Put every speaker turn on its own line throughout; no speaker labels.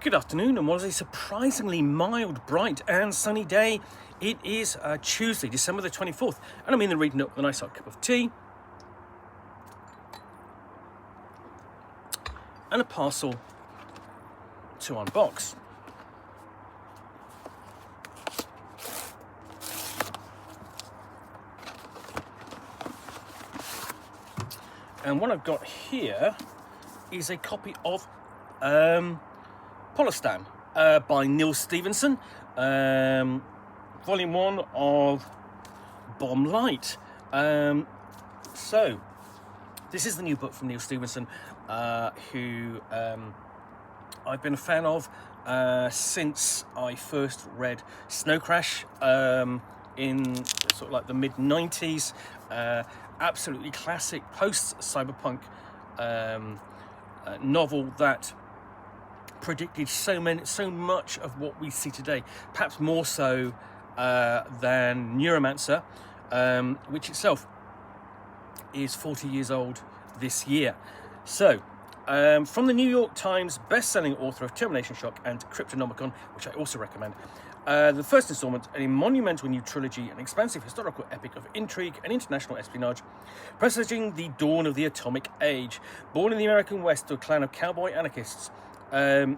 Good afternoon, and what is a surprisingly mild, bright and sunny day. It is Tuesday, December the 24th, and I'm in the reading Nook with a nice hot cup of tea and a parcel to unbox. And what I've got here is a copy of Polostan by Neal Stephenson, volume 1 of Bomb Light. So this is the new book from Neal Stephenson, who I've been a fan of since I first read Snow Crash in sort of like the mid-90s. Absolutely classic post-cyberpunk novel that predicted so much of what we see today, perhaps more so than Neuromancer, which itself is 40 years old this year. So, from the New York Times best-selling author of Termination Shock and Cryptonomicon, which I also recommend, the first installment in a monumental new trilogy, an expansive historical epic of intrigue and international espionage, presaging the dawn of the atomic age. Born in the American West to a clan of cowboy anarchists, Dawn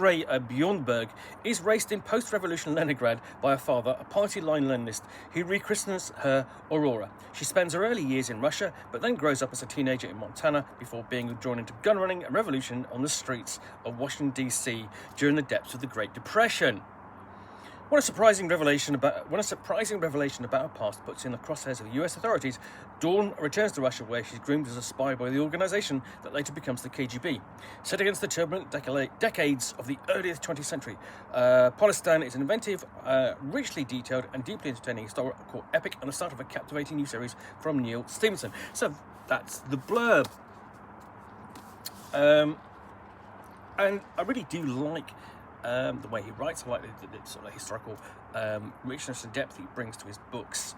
Ray Bjornberg is raised in post-revolution Leningrad by her father, a party-line Leninist, who rechristens her Aurora. She spends her early years in Russia, but then grows up as a teenager in Montana before being drawn into gun running and revolution on the streets of Washington, D.C. during the depths of the Great Depression. When a surprising revelation about her past puts in the crosshairs of the US authorities, Dawn returns to Russia, where she's groomed as a spy by the organization that later becomes the KGB. Set against the turbulent decades of the earliest 20th century, Polostan is an inventive, richly detailed and deeply entertaining historical epic and the start of a captivating new series from Neal Stephenson. So that's the blurb. And I really do like the way he writes. I like the sort of historical richness and depth he brings to his books.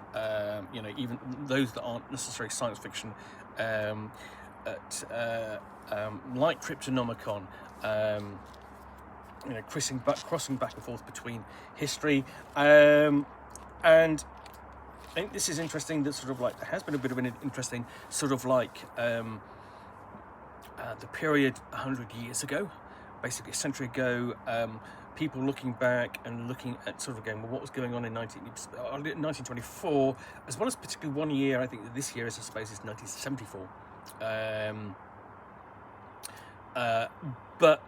Even those that aren't necessarily science fiction, like Cryptonomicon. Crossing back and forth between history, and I think this is interesting. That sort of like there has been a bit of an interesting sort of like the period 100 years ago. Basically a century ago, people looking back and looking at sort of again, well, what was going on in 1924, as well as particularly one year, I think that this year, I suppose, is 1974. But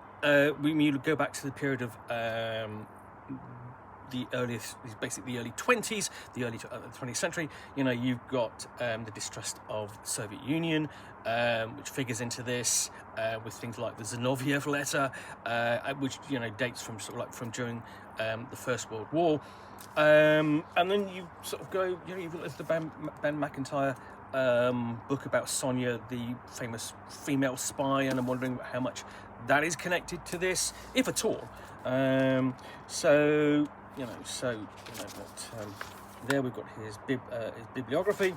when you go back to the period of the early 20s, the early 20th century, you've got the distrust of the Soviet Union, which figures into this, with things like the Zinoviev letter, which dates from sort of like from during the First World War, and then you sort of go, you've got the Ben McIntyre book about Sonia, the famous female spy, and I'm wondering how much that is connected to this, if at all. There we've got his bibliography.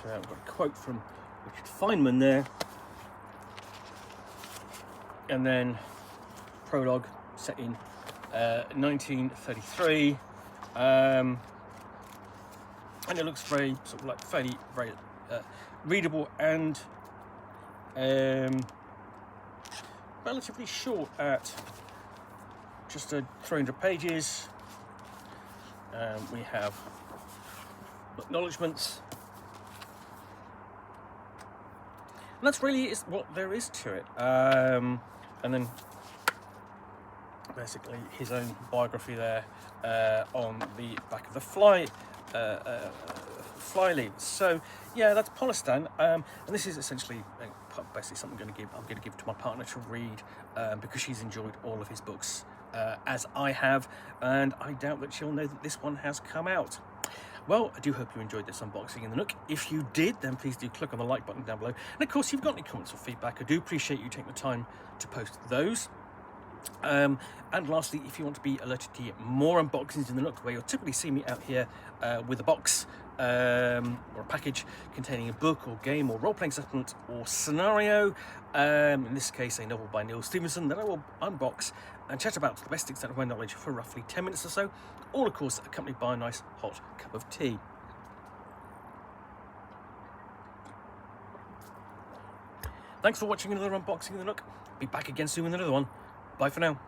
We've got a quote from Richard Feynman there, and then prologue set in 1933, and it looks very sort of like very readable and relatively short at just 300 pages. We have acknowledgements, and that's really what there is to it. And then basically his own biography there on the back of the fly leaf. So yeah, that's Polostan, and this is essentially basically something I'm going to give to my partner to read, because she's enjoyed all of his books as I have, and I doubt that she'll know that this one has come out. Well, I do hope you enjoyed this unboxing in the Nook. If you did, then please do click on the like button down below. And of course, if you've got any comments or feedback, I do appreciate you taking the time to post those. And lastly, if you want to be alerted to more unboxings in the Nook, where you'll typically see me out here with a box or a package containing a book or game or role-playing supplement or scenario, in this case a novel by Neal Stephenson, that I will unbox and chat about to the best extent of my knowledge for roughly 10 minutes or so, all of course accompanied by a nice hot cup of tea. Thanks for watching another unboxing of the Nook. Be back again soon with another one. Bye for now.